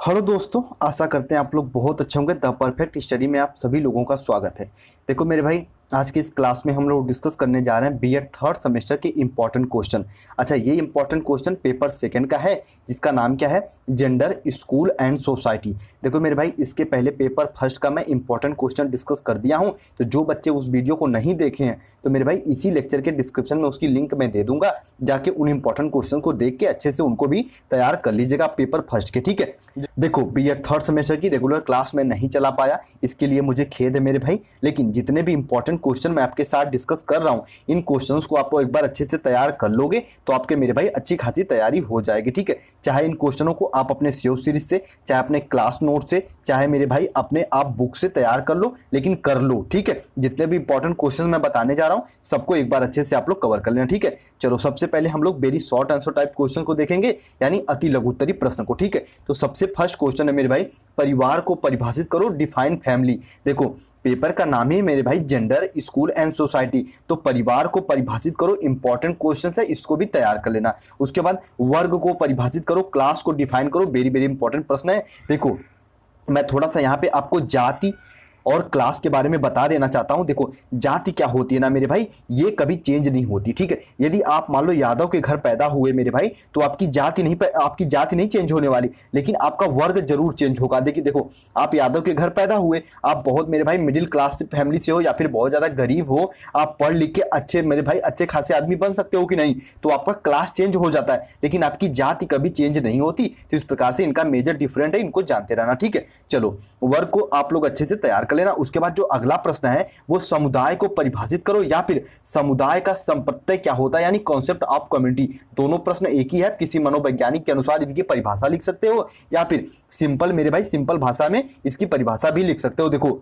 Hello दोस्तों, आशा करते हैं आप लोग बहुत अच्छे होंगे। द परफेक्ट स्टडी में आप सभी लोगों का स्वागत है। देखो मेरे भाई, आज की इस क्लास में हम लोग डिस्कस करने जा रहे हैं बीएड थर्ड सेमेस्टर के इंपॉर्टेंट क्वेश्चन। अच्छा, ये इंपॉर्टेंट क्वेश्चन पेपर सेकंड का है, जिसका नाम क्या है, जेंडर, स्कूल एंड सोसाइटी। देखो मेरे भाई, इसके पहले पेपर फर्स्ट का मैं इंपॉर्टेंट क्वेश्चन डिस्कस कर दिया हूँ। तो जो बच्चे उस वीडियो को नहीं देखे हैं तो मेरे भाई इसी लेक्चर के डिस्क्रिप्शन में उसकी लिंक मैं दे दूंगा, जाके उन इंपॉर्टेंट क्वेश्चन को देख के अच्छे से उनको भी तैयार कर लीजिएगा पेपर फर्स्ट के। ठीक है, देखो बीएड थर्ड सेमेस्टर की रेगुलर क्लास में नहीं चला पाया, इसके लिए मुझे खेद है मेरे भाई। लेकिन जितने भी इंपॉर्टेंट क्वेश्चन मैं आपके साथ डिस्कस कर रहा हूं, इन क्वेश्चंस को आप एक बार अच्छे से तैयार कर लोगे तो आपके मेरे भाई अच्छी खासी तैयारी हो जाएगी। ठीक है, चाहे इन क्वेश्चनों को आप अपने सेव सीरीज से, चाहे अपने क्लास नोट से, चाहे मेरे भाई अपने आप बुक से तैयार कर लो, लेकिन कर लो। ठीक है, जितने भी इंपॉर्टेंट क्वेश्चन मैं बताने जा रहा हूं सबको एक बार अच्छे से आप लोग कवर कर लेना। ठीक है, चलो सबसे पहले हम लोग very short answer type question को देखेंगे, यानी अति लघुत्तरी प्रश्न को। ठीक है, तो सबसे फर्स्ट क्वेश्चन है मेरे भाई, परिवार को परिभाषित करो, डिफाइन फैमिली। देखो पेपर का नाम ही मेरे भाई जेंडर, स्कूल एंड सोसाइटी, तो परिवार को परिभाषित करो, इंपॉर्टेंट क्वेश्चन है, इसको भी तैयार कर लेना। उसके बाद वर्ग को परिभाषित करो, क्लास को डिफाइन करो, वेरी वेरी इंपॉर्टेंट प्रश्न है। देखो मैं थोड़ा सा यहाँ पे आपको जाति और क्लास के बारे में बता देना चाहता हूं। देखो जाति क्या होती है ना मेरे भाई, ये कभी चेंज नहीं होती। ठीक है, यदि आप मान लो यादव के घर पैदा हुए मेरे भाई, तो आपकी जाति नहीं चेंज होने वाली, लेकिन आपका वर्ग जरूर चेंज होगा। देखिए देखो, आप यादव के घर पैदा हुए, आप बहुत मेरे भाई मिडिल क्लास फैमिली से हो या फिर बहुत ज्यादा गरीब हो, आप पढ़ लिख के अच्छे मेरे भाई अच्छे खासे आदमी बन सकते हो कि नहीं, तो आपका क्लास चेंज हो जाता है, लेकिन आपकी जाति कभी चेंज नहीं होती। तो इस प्रकार से इनका मेजर डिफरेंट है, इनको जानते रहना। ठीक है, चलो वर्ग को आप लोग अच्छे से तैयार लेना। उसके बाद जो अगला प्रश्न है वो समुदाय को परिभाषित करो, या फिर समुदाय का संप्रत्यय क्या होता है, यानी कॉन्सेप्ट ऑफ कम्युनिटी। दोनों प्रश्न एक ही है, किसी मनोवैज्ञानिक के अनुसार इनकी परिभाषा लिख सकते हो, या फिर सिंपल मेरे भाई सिंपल भाषा में इसकी परिभाषा भी लिख सकते हो। देखो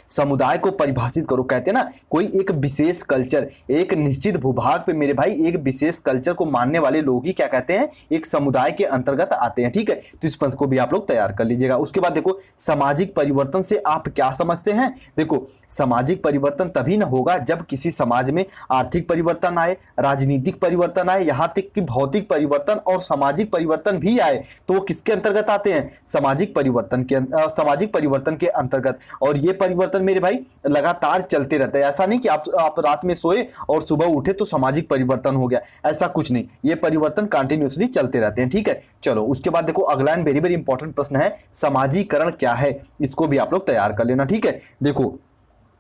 समुदाय को परिभाषित करो, कहते हैं ना कोई एक विशेष कल्चर, एक निश्चित भूभाग पे मेरे भाई एक विशेष कल्चर को मानने वाले लोग ही क्या कहते हैं, एक समुदाय के अंतर्गत आते हैं। ठीक है, तो इस प्रश्न को भी आप लोग तैयार कर लीजिएगा। उसके बाद देखो सामाजिक परिवर्तन से आप क्या समझते हैं। देखो सामाजिक परिवर्तन तभी न होगा जब किसी समाज में आर्थिक परिवर्तन आए, राजनीतिक परिवर्तन आए, यहाँ तक कि भौतिक परिवर्तन और सामाजिक परिवर्तन भी आए, तो वो किसके अंतर्गत आते हैं, सामाजिक परिवर्तन के अंतर्गत। और ये परिवर्तन मेरे भाई लगातार चलते रहते हैं, ऐसा नहीं कि आप रात में सोए और सुबह उठे तो सामाजिक परिवर्तन हो गया, ऐसा कुछ नहीं, ये परिवर्तन कंटिन्यूअसली चलते रहते हैं। ठीक है, चलो उसके बाद देखो अगला वेरी वेरी इंपॉर्टेंट प्रश्न है, समाजीकरण क्या है, इसको भी आप लोग तैयार कर लेना। ठीक है, देखो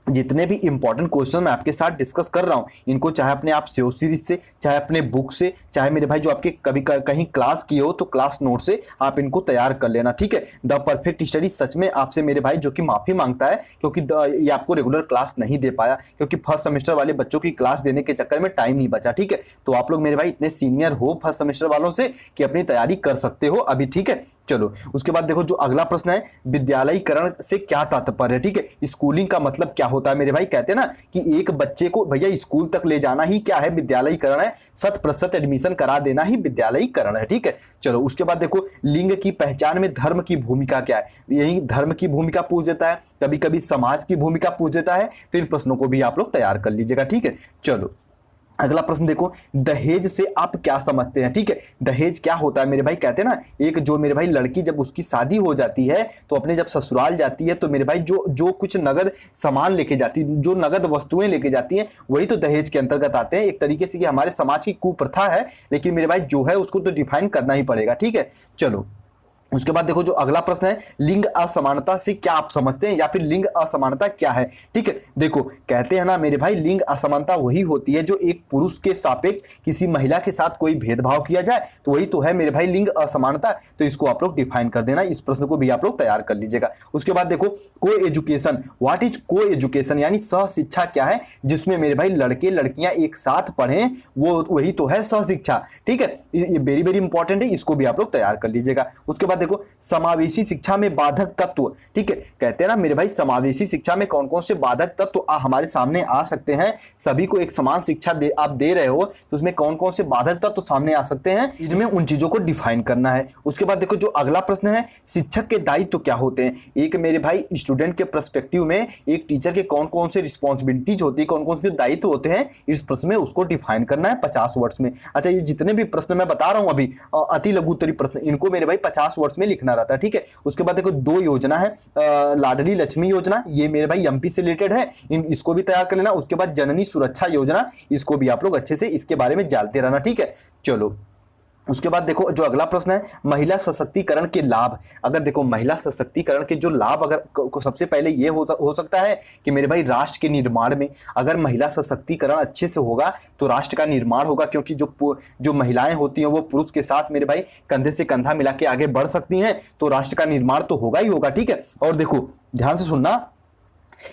जितने भी इंपॉर्टेंट क्वेश्चन मैं आपके साथ डिस्कस कर रहा हूं, इनको चाहे अपने आप सेव सीरीज से, चाहे अपने बुक से, चाहे मेरे भाई जो आपके कभी कहीं क्लास किए हो तो क्लास नोट से आप इनको तैयार कर लेना। ठीक है, द परफेक्ट स्टडी सच में आपसे मेरे भाई जो कि माफी मांगता है, क्योंकि ये आपको रेगुलर क्लास नहीं दे पाया, क्योंकि फर्स्ट सेमेस्टर वाले बच्चों की क्लास देने के चक्कर में टाइम नहीं बचा। ठीक है, तो आप लोग मेरे भाई इतने सीनियर हो फर्स्ट सेमेस्टर वालों से कि अपनी तैयारी कर सकते हो अभी। ठीक है, चलो उसके बाद देखो जो अगला प्रश्न है, विद्यालयीकरण से क्या तात्पर्य है। ठीक है, स्कूलिंग का मतलब क्या होता है मेरे भाई, कहते हैं ना कि एक बच्चे को भैया स्कूल तक ले जाना ही क्या है, विद्यालयीकरण है, 100% एडमिशन करा देना ही विद्यालयीकरण है। ठीक है, चलो उसके बाद देखो लिंग की पहचान में धर्म की भूमिका क्या है, यही धर्म की भूमिका पूछ देता है, कभी कभी समाज की भूमिका पूछ देता है, तो इन प्रश्नों को भी आप लोग तैयार कर लीजिएगा। ठीक है, चलो अगला प्रश्न देखो, दहेज से आप क्या समझते हैं। ठीक है, दहेज क्या होता है मेरे भाई, कहते हैं ना एक जो मेरे भाई लड़की जब उसकी शादी हो जाती है तो अपने जब ससुराल जाती है तो मेरे भाई जो कुछ नगद सामान लेके जाती है, जो नगद वस्तुएं लेके जाती हैं, वही तो दहेज के अंतर्गत आते हैं। एक तरीके से कि हमारे समाज की कुप्रथा है, लेकिन मेरे भाई जो है उसको तो डिफाइन करना ही पड़ेगा। ठीक है, चलो उसके बाद देखो जो अगला प्रश्न है, लिंग असमानता से क्या आप समझते हैं, या फिर लिंग असमानता क्या है। ठीक है, देखो कहते हैं ना मेरे भाई लिंग असमानता वही होती है जो एक पुरुष के सापेक्ष किसी महिला के साथ कोई भेदभाव किया जाए, तो वही तो है मेरे भाई लिंग असमानता। तो इसको आप लोग डिफाइन कर देना, इस प्रश्न को भी आप लोग तैयार कर लीजिएगा। उसके बाद देखो को एजुकेशन, व्हाट इज को एजुकेशन, यानी सह शिक्षा क्या है, जिसमें मेरे भाई लड़के लड़कियां एक साथ पढ़ें, वो वही तो है सह शिक्षा। ठीक है, ये वेरी वेरी इंपॉर्टेंट है, इसको भी आप लोग तैयार कर लीजिएगा। उसके बाद देखो समावेशी शिक्षा में बाधक तत्व। ठीक है, कहते हैं ना मेरे भाई समावेशी शिक्षा में कौन कौन से बाधक तत्व हमारे सामने आ सकते हैं, सभी को एक समान शिक्षा आप दे रहे हो तो उसमें कौन कौन से बाधक तत्व सामने आ सकते हैं, इनमें उन चीजों को डिफाइन करना है। उसके बाद देखो जो अगला प्रश्न है, शिक्षक के दायित्व तो क्या होते हैं। एक मेरे भाई स्टूडेंट के पर्सपेक्टिव में एक टीचर के कौन कौन से रिस्पॉन्सिबिलिटीज होती है, कौन कौन से दायित्व होते हैं, इस प्रश्न में उसको डिफाइन करना है 50 वर्ड्स में। अच्छा, ये जितने भी प्रश्न मैं बता रहा हूं अभी अति लघुत्तरी प्रश्न, इनको मेरे भाई 50 वर्ड्स में लिखना रहता है, ठीक है। उसके बाद देखो 2 योजना है, लाडली लक्ष्मी योजना, ये मेरे भाई एमपी से रिलेटेड है, इसको भी तैयार कर लेना। उसके बाद जननी सुरक्षा योजना, इसको भी आप लोग अच्छे से इसके बारे में जानते रहना, ठीक है। चलो उसके बाद देखो जो अगला प्रश्न है, महिला सशक्तिकरण के लाभ। अगर देखो महिला सशक्तिकरण के जो लाभ, अगर सबसे पहले ये हो सकता है कि मेरे भाई राष्ट्र के निर्माण में अगर महिला सशक्तिकरण अच्छे से होगा तो राष्ट्र का निर्माण होगा, क्योंकि जो महिलाएं होती हैं वो पुरुष के साथ मेरे भाई कंधे से कंधा मिला के आगे बढ़ सकती हैं, तो राष्ट्र का निर्माण तो होगा ही होगा, ठीक है। और देखो ध्यान से सुनना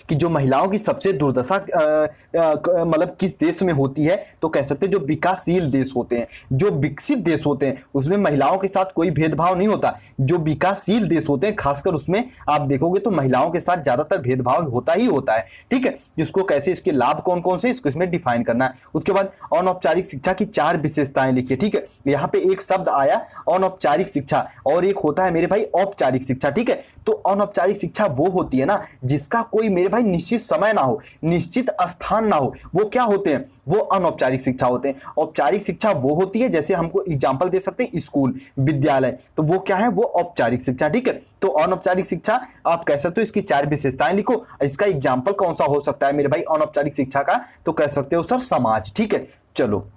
कि जो महिलाओं की सबसे दुर्दशा मतलब किस देश में होती है, तो कह सकते हैं जो विकासशील देश होते हैं, जो विकसित देश होते हैं उसमें महिलाओं के साथ कोई भेदभाव नहीं होता। जो विकासशील देश होते हैं खासकर उसमें आप देखोगे तो महिलाओं के साथ ज्यादातर भेदभाव होता ही होता है, ठीक है। जिसको कैसे, इसके लाभ कौन कौन से, इसको इसमें डिफाइन करना है। उसके बाद अनौपचारिक शिक्षा की 4 विशेषताएं लिखिए, ठीक है। यहाँ पे एक शब्द आया अनौपचारिक शिक्षा और एक होता है मेरे भाई औपचारिक शिक्षा, ठीक है। तो अनौपचारिक शिक्षा वो होती है ना जिसका कोई मेरे भाई निश्चित समय ना हो, निश्चित स्थान ना हो, वो क्या होते हैं, वो अनौपचारिक शिक्षा होते हैं। औपचारिक शिक्षा वो होती है, जैसे हमको एग्जांपल दे सकते हैं स्कूल विद्यालय, तो वो क्या है, वो औपचारिक शिक्षा, ठीक है। तो अनौपचारिक शिक्षा आप कह सकते हो इसकी 4 विशेषताएं लिखो। इसका एग्जांपल कौन सा हो सकता है मेरे भाई अनौपचारिक शिक्षा का, तो कह सकते हो सर समाज, ठीक है। चलो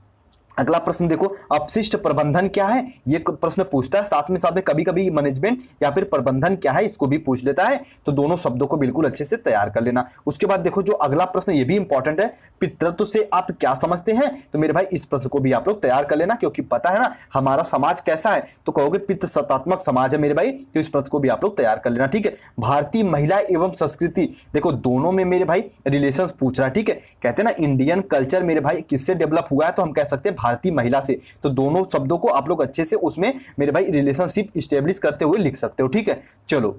अगला प्रश्न देखो, अपशिष्ट प्रबंधन क्या है, ये प्रश्न पूछता है। साथ में कभी कभी मैनेजमेंट या फिर प्रबंधन क्या है इसको भी पूछ लेता है, तो दोनों शब्दों को बिल्कुल अच्छे से तैयार कर लेना। उसके बाद देखो जो अगला प्रश्न ये भी इंपॉर्टेंट है, पितृत्व से आप क्या समझते हैं, तो मेरे भाई इस प्रश्न को भी आप लोग तैयार कर लेना, क्योंकि पता है ना हमारा समाज कैसा है, तो कहोगे पितृसत्तात्मक समाज है मेरे भाई, तो इस प्रश्न को भी आप लोग तैयार कर लेना, ठीक है। भारतीय महिला एवं संस्कृति, देखो दोनों में मेरे भाई रिलेशन पूछ रहा है, ठीक है। कहते हैं ना इंडियन कल्चर मेरे भाई किससे डेवलप हुआ है, तो हम कह सकते हैं भारतीय महिला से। तो दोनों शब्दों को आप लोग अच्छे से उसमें मेरे भाई रिलेशनशिप स्टेब्लिश करते हुए लिख सकते हो, ठीक है। चलो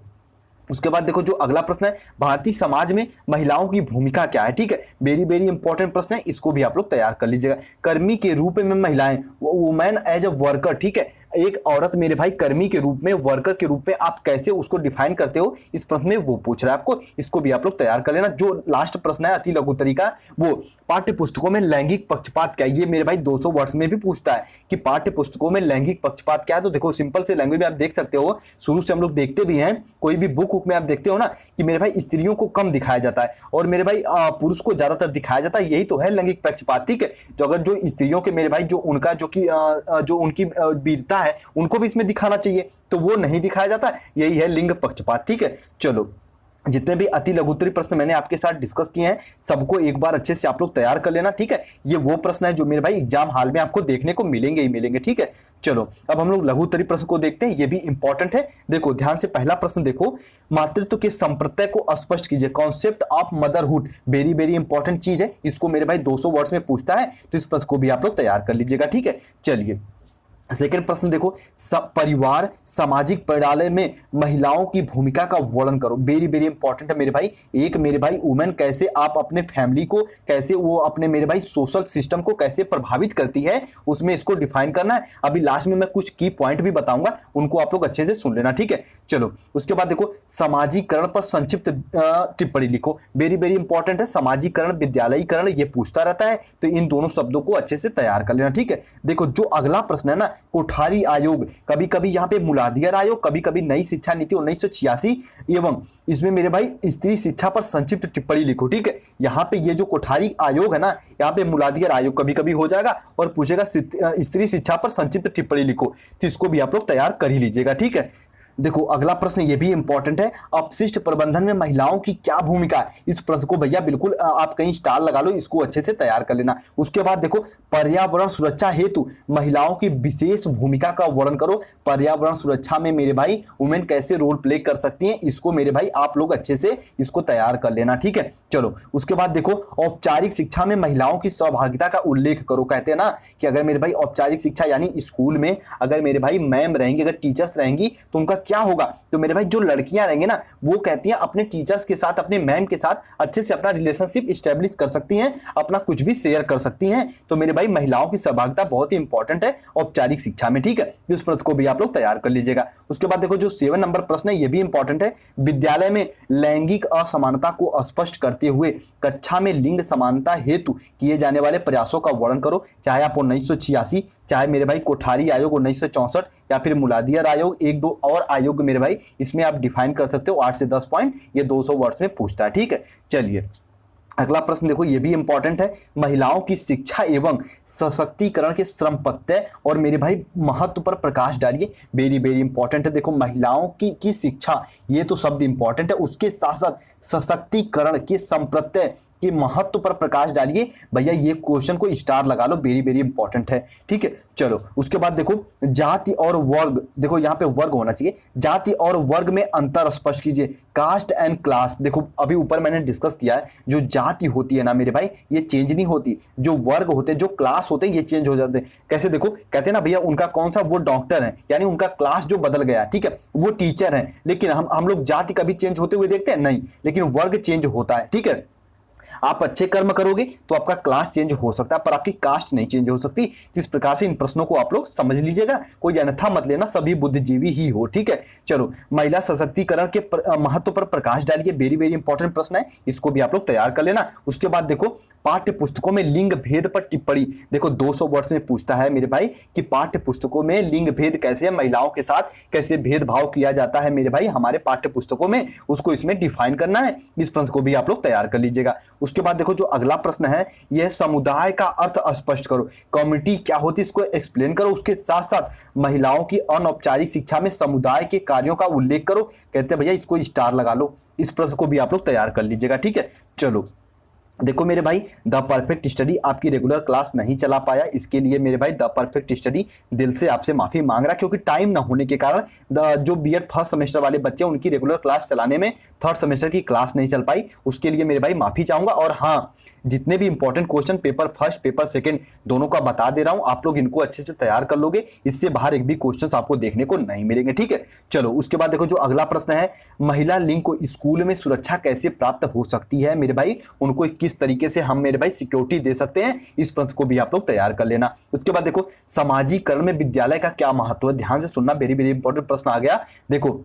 उसके बाद देखो जो अगला प्रश्न है, भारतीय समाज में महिलाओं की भूमिका क्या है, ठीक है। वेरी वेरी इंपॉर्टेंट प्रश्न है, इसको भी आप लोग तैयार कर लीजिएगा। कर्मी के रूप में महिलाएं, वुमेन एज अ वर्कर, ठीक है। एक औरत मेरे भाई कर्मी के रूप में, वर्कर के रूप में आप कैसे उसको डिफाइन करते हो, इस प्रश्न में वो पूछ रहा है आपको, इसको भी आप लोग तैयार कर लेना। जो लास्ट प्रश्न है अति लघु तरीका, वो पाठ्य पुस्तकों में लैंगिक पक्षपात क्या है, ये मेरे भाई 200 वर्ड्स में भी पूछता है कि पाठ्य पुस्तकों में लैंगिक पक्षपात क्या है। तो देखो सिंपल से लैंग्वेज में आप देख सकते हो, शुरू से हम लोग देखते भी हैं, कोई भी बुक में आप देखते हो ना कि मेरे भाई स्त्रियों को कम दिखाया जाता है और मेरे भाई पुरुष को ज्यादातर दिखाया जाता है, यही तो है लैंगिक पक्षपात, ठीक है। तो अगर जो स्त्रियों के मेरे भाई जो उनका जो उनकी वीरता है उनको भी इसमें दिखाना चाहिए, तो वो नहीं दिखाया जाता, यही है लिंग पक्षपात, ठीक है। चलो जितने भी अति लघुत्तरी प्रश्न मैंने आपके साथ डिस्कस किए हैं सबको एक बार अच्छे से आप लोग तैयार कर लेना, ठीक है। ये वो प्रश्न है जो मेरे भाई एग्जाम हाल में आपको देखने को मिलेंगे ही मिलेंगे, ठीक है। चलो अब हम लोग लघुत्तरी प्रश्न को देखते हैं, ये भी इंपॉर्टेंट है। देखो ध्यान से पहला प्रश्न देखो, मातृत्व के संप्रत्यय को स्पष्ट कीजिए, concept of motherhood, very very important चीज है, इसको मेरे भाई 200 वर्ड्स में पूछता है, तो इस प्रश्न को भी आप लोग तैयार कर लीजिएगा, ठीक है। चलिए सेकेंड प्रश्न देखो, परिवार सामाजिक प्रणाली में महिलाओं की भूमिका का वर्णन करो, वेरी वेरी इंपॉर्टेंट है मेरे भाई। एक मेरे भाई वुमेन कैसे आप अपने फैमिली को, कैसे वो अपने मेरे भाई सोशल सिस्टम को कैसे प्रभावित करती है, उसमें इसको डिफाइन करना है। अभी लास्ट में मैं कुछ की पॉइंट भी बताऊंगा, उनको आप लोग अच्छे से सुन लेना, ठीक है। चलो उसके बाद देखो सामाजिकरण पर संक्षिप्त टिप्पणी लिखो, वेरी वेरी इंपॉर्टेंट है। सामाजिकरण विद्यालयीकरण ये पूछता रहता है, तो इन दोनों शब्दों को अच्छे से तैयार कर लेना, ठीक है। देखो जो अगला प्रश्न है ना, कोठारी आयोग, कभी कभी यहाँ पे मुलाधियर आयोग, कभी कभी नई शिक्षा नीति 1986 एवं इसमें मेरे भाई स्त्री शिक्षा पर संक्षिप्त टिप्पणी लिखो, ठीक है। यहाँ पे ये जो कोठारी आयोग है ना, यहाँ पे मुलाधियर आयोग कभी कभी हो जाएगा और पूछेगा स्त्री शिक्षा पर संक्षिप्त टिप्पणी लिखो, तो इसको भी आप लोग तैयार कर ही लीजिएगा, ठीक है। देखो अगला प्रश्न ये भी इंपॉर्टेंट है, अपशिष्ट प्रबंधन में महिलाओं की क्या भूमिका है, इस प्रश्न को भैया बिल्कुल आप कहीं स्टार लगा लो, इसको अच्छे से तैयार कर लेना। उसके बाद देखो पर्यावरण सुरक्षा हेतु महिलाओं की विशेष भूमिका का वर्णन करो, पर्यावरण सुरक्षा में मेरे भाई वुमेन कैसे रोल प्ले कर सकती हैं, इसको मेरे भाई आप लोग अच्छे से इसको तैयार कर लेना, ठीक है। चलो उसके बाद देखो औपचारिक शिक्षा में महिलाओं की सहभागिता का उल्लेख करो, कहते हैं ना कि अगर मेरे भाई औपचारिक शिक्षा यानी स्कूल में अगर मेरे भाई मैम रहेंगी, अगर टीचर्स रहेंगी, तो उनका क्या होगा, तो मेरे भाई जो लड़कियां रहेंगे ना वो कहती हैं अपने टीचर्स के साथ, अपने मैम के साथ अच्छे से अपना रिलेशनशिप स्टैब्लिश कर सकती हैं, अपना कुछ भी शेयर कर सकती हैं। तो मेरे भाई महिलाओं की सहभागिता बहुत ही इंपॉर्टेंट है औपचारिक शिक्षा में, ठीक है। इस प्रश्न को भी आप लोग तैयार कर लीजिएगा। उसके बाद देखो जो 7 नंबर प्रश्न है ये भी इंपॉर्टेंट है, विद्यालय में लैंगिक असमानता को स्पष्ट करते हुए कक्षा में लिंग समानता हेतु किए जाने वाले प्रयासों का वर्णन करो, चाहे आप 1986, चाहे मेरे भाई कोठारी आयोग 1964 या फिर मुलाधियर आयोग 1, 2 और अयोग्य मेरे भाई इसमें आप डिफाइन कर सकते हो 8 से 10 पॉइंट, ये 200 वर्ड्स में पूछता है। ठीक है, चलिए अगला प्रश्न देखो, ये भी इंपॉर्टेंट है। महिलाओं की शिक्षा एवं सशक्तिकरण के श्रम पत्ते और मेरे भाई महत्व पर प्रकाश डालिए। वेरी वेरी इंपॉर्टेंट है। देखो महिलाओं की शिक्षा, ये तो शब्द इंपॉर्टेंट है, उसके साथ साथ सशक्तिकरण के संप्रत्यय के महत्व पर प्रकाश डालिए। भैया ये क्वेश्चन को स्टार लगा लो, वेरी वेरी इंपॉर्टेंट है। ठीक है, चलो उसके बाद देखो जाति और वर्ग, देखो यहाँ पे वर्ग होना चाहिए। जाति और वर्ग में अंतर स्पष्ट कीजिए। कास्ट एंड क्लास, देखो अभी ऊपर मैंने डिस्कस किया है, जो जाति होती है ना मेरे भाई ये चेंज नहीं होती, जो वर्ग होते हैं, जो क्लास होते हैं ये चेंज हो जाते हैं। कैसे, देखो कहते हैं ना भैया उनका कौन सा, वो डॉक्टर है, यानी उनका क्लास जो बदल गया, ठीक है, वो टीचर है। लेकिन हम लोग जाति कभी चेंज होते हुए देखते हैं नहीं, लेकिन वर्ग चेंज होता है। ठीक है, आप अच्छे कर्म करोगे तो आपका क्लास चेंज हो सकता है, पर आपकी कास्ट नहीं चेंज हो सकती। इस प्रकार से इन प्रश्नों को आप लोग समझ लीजिएगा, कोई अन्यथा मत लेना, सभी बुद्धिजीवी ही हो। ठीक है, चलो महिला सशक्तिकरण के महत्व पर प्रकाश डालिए। वेरी वेरी इंपॉर्टेंट प्रश्न है, इसको भी आप लोग तैयार कर लेना। उसके बाद देखो पाठ्य पुस्तकों में लिंग भेद पर टिप्पणी, देखो 200 वर्ड्स में पूछता है मेरे भाई कि पाठ्य पुस्तकों में लिंग भेद कैसे, महिलाओं के साथ कैसे भेदभाव किया जाता है मेरे भाई हमारे पाठ्य पुस्तकों में, उसको इसमें डिफाइन करना है। इस प्रश्न को भी आप लोग तैयार कर लीजिएगा। उसके बाद देखो जो अगला प्रश्न है, यह समुदाय का अर्थ स्पष्ट करो। कम्युनिटी क्या होती है इसको एक्सप्लेन करो। उसके साथ साथ महिलाओं की अनौपचारिक शिक्षा में समुदाय के कार्यों का उल्लेख करो। कहते हैं भैया इसको स्टार लगा लो। इस प्रश्न को भी आप लोग तैयार कर लीजिएगा। ठीक है, चलो देखो मेरे भाई द परफेक्ट स्टडी आपकी रेगुलर क्लास नहीं चला पाया, इसके लिए मेरे भाई द परफेक्ट स्टडी दिल से आपसे माफी मांग रहा, क्योंकि टाइम ना होने के कारण जो बीएड फर्स्ट सेमेस्टर वाले बच्चे उनकी रेगुलर क्लास चलाने में थर्ड सेमेस्टर की क्लास नहीं चल पाई, उसके लिए मेरे भाई माफी चाहूंगा। और हाँ, जितने भी important question paper first paper second दोनों का बता दे रहा हूं, आप लोग इनको अच्छे से तैयार कर लोगे, इससे बाहर एक भी क्वेश्चन आपको देखने को नहीं मिलेंगे। ठीक है, चलो उसके बाद देखो जो अगला प्रश्न है, महिला लिंग को स्कूल में सुरक्षा कैसे प्राप्त हो सकती है मेरे भाई, उनको किस तरीके से हम मेरे भाई सिक्योरिटी दे सकते हैं, इस प्रश्न को भी आप लोग तैयार कर लेना। उसके बाद देखो सामाजिकरण में विद्यालय का क्या महत्व है, ध्यान से सुनना, वेरी वेरी इंपॉर्टेंट प्रश्न आ गया। देखो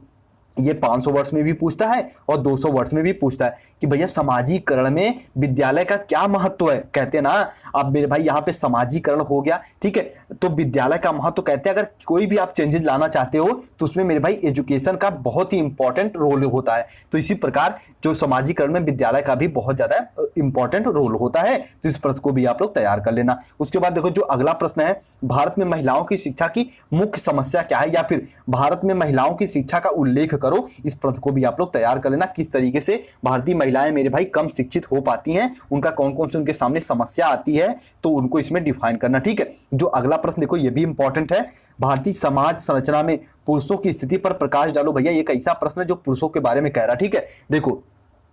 ये 500 वर्ड्स में भी पूछता है और 200 वर्ड्स में भी पूछता है कि भैया सामाजिकरण में विद्यालय का क्या महत्व है। कहते हैं ना अब मेरे भाई यहाँ पे सामाजिकरण हो गया, ठीक है, तो विद्यालय का महत्व कहते हैं अगर कोई भी आप चेंजेस लाना चाहते हो तो उसमें मेरे भाई एजुकेशन का बहुत ही इंपॉर्टेंट रोल होता है। तो इसी प्रकार जो सामाजिकरण में विद्यालय का भी बहुत ज्यादा इंपॉर्टेंट रोल होता है, तो इस प्रश्न को भी आप लोग तैयार कर लेना। उसके बाद देखो जो अगला प्रश्न है, भारत में महिलाओं की शिक्षा की मुख्य समस्या क्या है, या फिर भारत में महिलाओं की शिक्षा का उल्लेख करो। इस प्रश्न को भी आप लोग तैयार कर लेना, किस तरीके से भारतीय महिलाएं मेरे भाई कम शिक्षित हो पाती हैं, उनका कौन कौन से उनके सामने समस्या आती है, तो उनको इसमें डिफाइन करना। ठीक है, जो अगला प्रश्न देखो ये भी इंपॉर्टेंट है, भारतीय समाज संरचना में पुरुषों की स्थिति पर प्रकाश डालो। भैया ये कैसा प्रश्न है जो पुरुषों के बारे में कह रहा है। ठीक है, देखो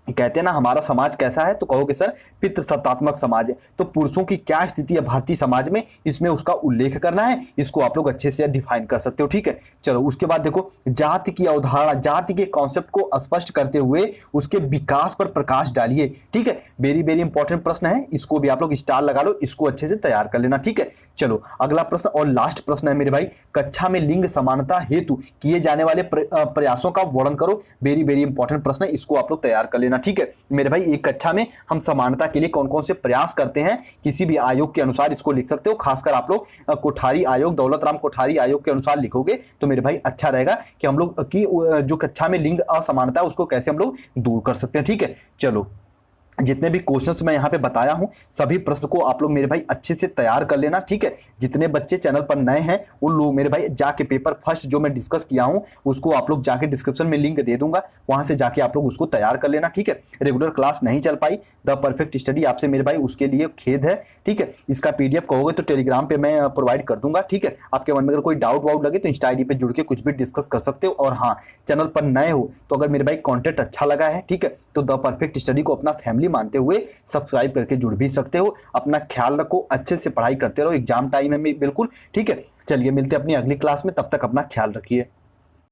कहते हैं ना हमारा समाज कैसा है, तो कहोगे सर पितृसत्तात्मक समाज है, तो पुरुषों की क्या स्थिति है भारतीय समाज में, इसमें उसका उल्लेख करना है, इसको आप लोग अच्छे से डिफाइन कर सकते हो। ठीक है, चलो उसके बाद देखो जाति की अवधारणा, जाति के कॉन्सेप्ट को स्पष्ट करते हुए उसके विकास पर प्रकाश डालिए। ठीक है, वेरी वेरी इंपॉर्टेंट प्रश्न है, इसको भी आप लोग स्टार लगा लो, इसको अच्छे से तैयार कर लेना। ठीक है, चलो अगला प्रश्न और लास्ट प्रश्न है मेरे भाई, कक्षा में लिंग समानता हेतु किए जाने वाले प्रयासों का वर्णन करो। वेरी वेरी इंपॉर्टेंट प्रश्न है, इसको आप लोग तैयार कर लेना। ठीक है मेरे भाई, एक कक्षा में हम समानता के लिए कौन कौन से प्रयास करते हैं, किसी भी आयोग के अनुसार इसको लिख सकते हो। खासकर आप लोग कोठारी आयोग, दौलत राम कोठारी आयोग के अनुसार लिखोगे तो मेरे भाई अच्छा रहेगा कि हम लोग की जो कक्षा में लिंग असमानता है उसको कैसे हम लोग दूर कर सकते हैं। ठीक है, चलो जितने भी क्वेश्चंस मैं यहाँ पे बताया हूँ सभी प्रश्न को आप लोग मेरे भाई अच्छे से तैयार कर लेना। ठीक है, जितने बच्चे चैनल पर नए हैं उन लोग मेरे भाई जाके पेपर फर्स्ट जो मैं डिस्कस किया हूँ उसको आप लोग जाके डिस्क्रिप्शन में लिंक दे दूंगा, वहां से जाके आप लोग उसको तैयार कर लेना। ठीक है, रेगुलर क्लास नहीं चल पाई द परफेक्ट स्टडी आपसे मेरे भाई, उसके लिए खेद है। ठीक है, इसका PDF कहोगे तो टेलीग्राम पे मैं प्रोवाइड कर दूंगा। ठीक है, आपके मन में अगर कोई डाउट वाउट लगे तो इंस्टा ID पे जुड़ के कुछ भी डिस्कस कर सकते हो। और हाँ, चैनल पर नए हो तो अगर मेरे भाई कॉन्टेंट अच्छा लगा है, ठीक है, तो द परफेक्ट स्टडी को अपना फैमिली मानते हुए सब्सक्राइब करके जुड़ भी सकते हो। अपना ख्याल रखो, अच्छे से पढ़ाई करते रहो, एग्जाम टाइम है बिल्कुल। ठीक है, चलिए मिलते हैं अपनी अगली क्लास में, तब तक अपना ख्याल रखिए।